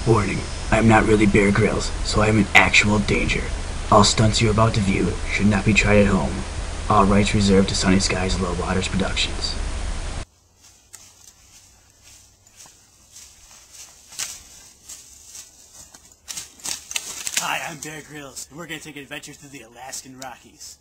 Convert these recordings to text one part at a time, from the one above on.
Warning, I am not really Bear Grylls, so I am in actual danger. All stunts you are about to view should not be tried at home. All rights reserved to Sunny Skies Low Waters Productions. Hi, I'm Bear Grylls, and we're going to take an adventure through the Alaskan Rockies.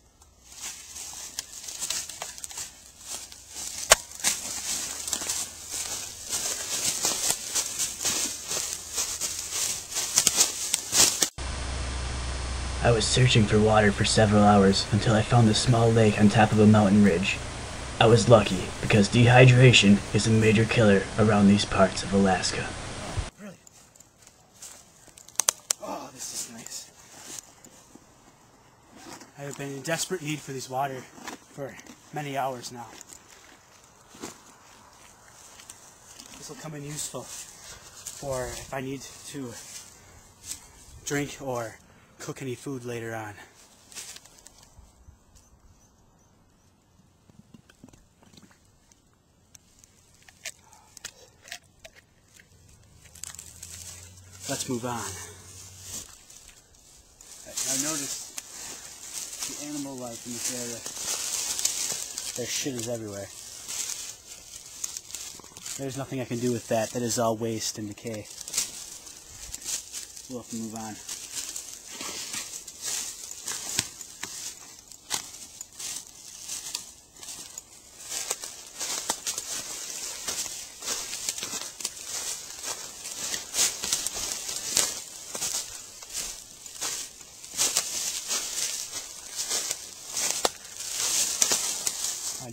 I was searching for water for several hours until I found a small lake on top of a mountain ridge. I was lucky because dehydration is a major killer around these parts of Alaska. Oh, brilliant. Oh, this is nice. I have been in desperate need for this water for many hours now. This will come in useful for if I need to drink or cook any food later on. Let's move on. I've noticed the animal life in this area. Their shit is everywhere. There's nothing I can do with that. That is all waste and decay. We'll have to move on.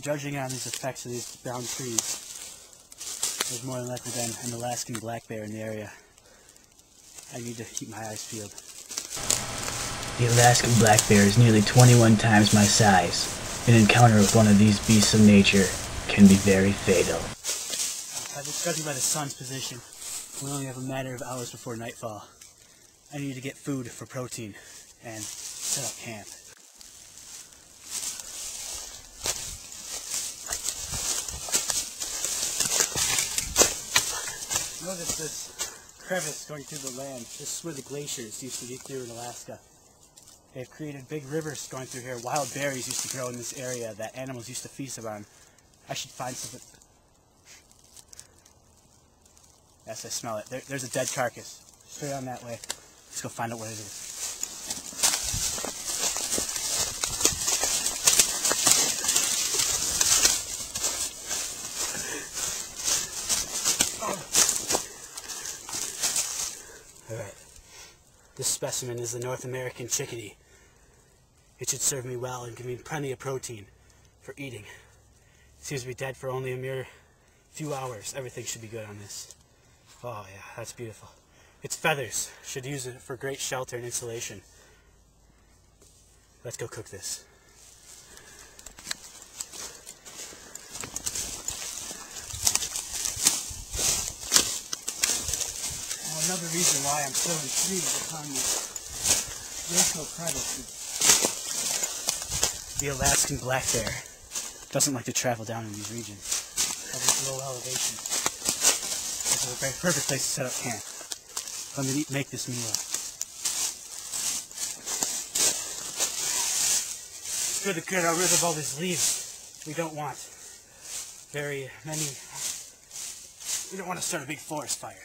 Judging on these effects of these brown trees, there's more than likely been an Alaskan black bear in the area. I need to keep my eyes peeled. The Alaskan black bear is nearly 21 times my size. An encounter with one of these beasts of nature can be very fatal. Judging by the sun's position, we only have a matter of hours before nightfall. I need to get food for protein and set up camp. Notice this crevice going through the land. This is where the glaciers used to be through in Alaska. They've created big rivers going through here. Wild berries used to grow in this area that animals used to feast upon. I should find something. Yes, I smell it. There's a dead carcass. Straight on that way. Let's go find out what it is. Alright, this specimen is the North American chickadee. It should serve me well and give me plenty of protein for eating. It seems to be dead for only a mere few hours. Everything should be good on this. Oh yeah, that's beautiful. Its feathers should use it for great shelter and insulation. Let's go cook this. Another reason why I'm so intrigued upon this racial crevice is the Alaskan black bear doesn't like to travel down in these regions at this low elevation. This is a very perfect place to set up camp. Let me make this meal. For the good, I'll rid of all these leaves we don't want. Very many. We don't want to start a big forest fire.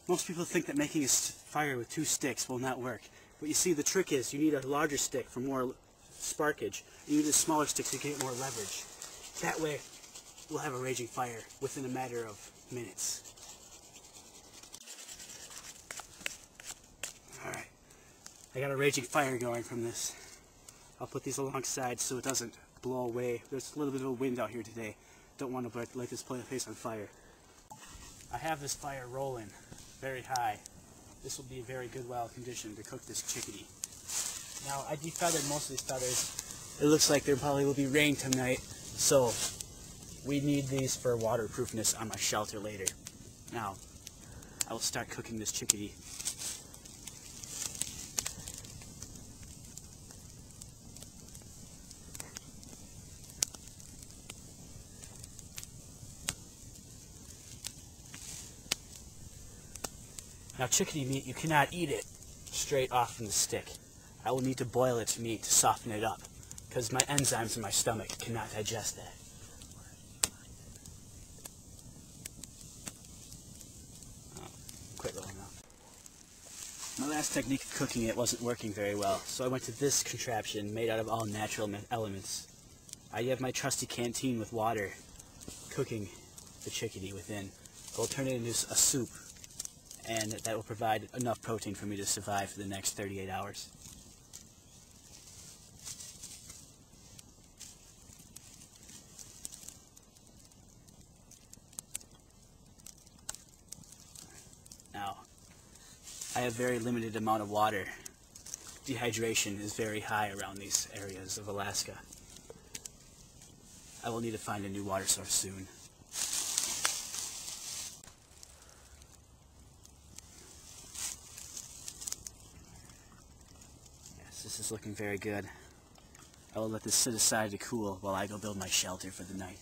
Most people think that making a fire with 2 sticks will not work. But you see, the trick is you need a larger stick for more sparkage. You need a smaller stick so you can get more leverage. That way, we'll have a raging fire within a matter of minutes. Alright, I got a raging fire going from this. I'll put these alongside so it doesn't blow away. There's a little bit of a wind out here today. Don't want to light this place on fire. I have this fire rolling very high. This will be a very good wild condition to cook this chickadee. Now, I defeathered most of these feathers. It looks like there probably will be rain tonight, so we need these for waterproofness on my shelter later. Now, I will start cooking this chickadee. Now chickadee meat, you cannot eat it straight off from the stick. I will need to boil its meat to soften it up, because my enzymes in my stomach cannot digest that. Oh, quit rolling out. My last technique of cooking it wasn't working very well, so I went to this contraption made out of all natural elements. I have my trusty canteen with water cooking the chickadee within. I will turn it into a soup, and that will provide enough protein for me to survive for the next 38 hours. Now, I have very limited amount of water. Dehydration is very high around these areas of Alaska. I will need to find a new water source soon. Yes, this is looking very good. I will let this sit aside to cool while I go build my shelter for the night.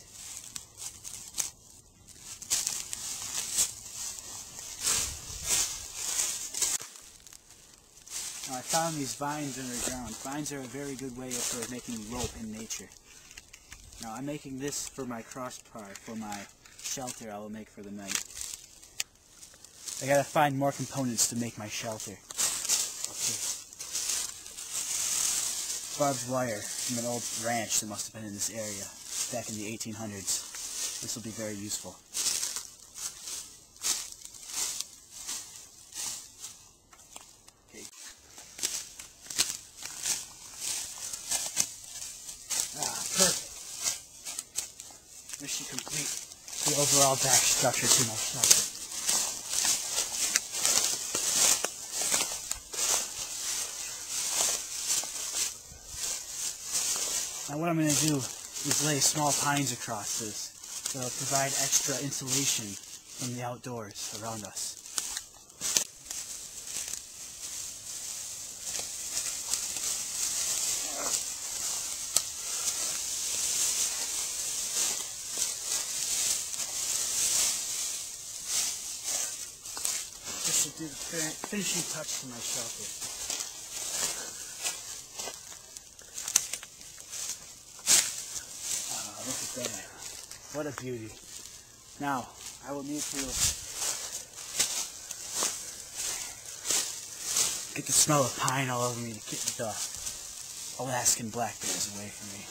Now I found these vines underground. Vines are a very good way for making rope in nature. Now I'm making this for my crossbar, for my shelter I will make for the night. I gotta find more components to make my shelter. Okay. Barbed wire from an old ranch that must have been in this area back in the 1800s. This will be very useful. Okay. Perfect. This should complete the overall back structure to my shelter. Now what I'm going to do is lay small pines across this. They'll provide extra insulation from the outdoors around us. This should do the finishing touch to my shelter. Look at that. What a beauty. Now, I will need to get the smell of pine all over me to get the Alaskan black bears away from me.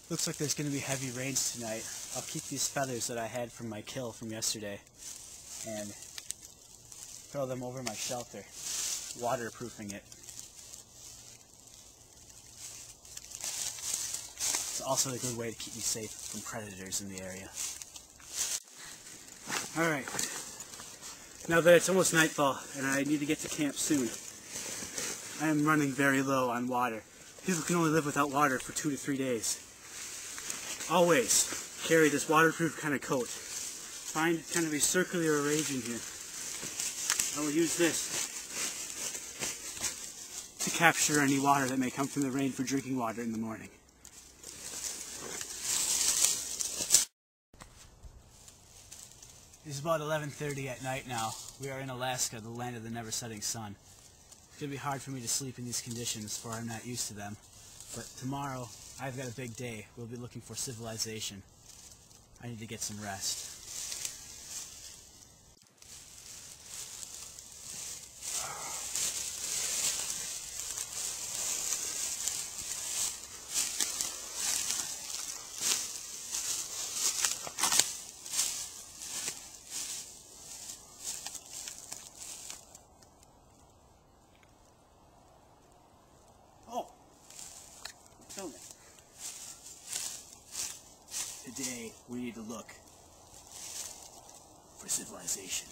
Looks like there's going to be heavy rains tonight. I'll keep these feathers that I had from my kill from yesterday and throw them over my shelter, waterproofing it. It's also a good way to keep me safe from predators in the area. Alright, now that it's almost nightfall and I need to get to camp soon, I am running very low on water. People can only live without water for 2 to 3 days. Always carry this waterproof kind of coat. Find kind of a circular arrangement here. I will use this to capture any water that may come from the rain for drinking water in the morning. It's about 11:30 at night now. We are in Alaska, the land of the never setting sun. It's going to be hard for me to sleep in these conditions, for I'm not used to them. But tomorrow, I've got a big day. We'll be looking for civilization. I need to get some rest. Today, we need to look for civilization.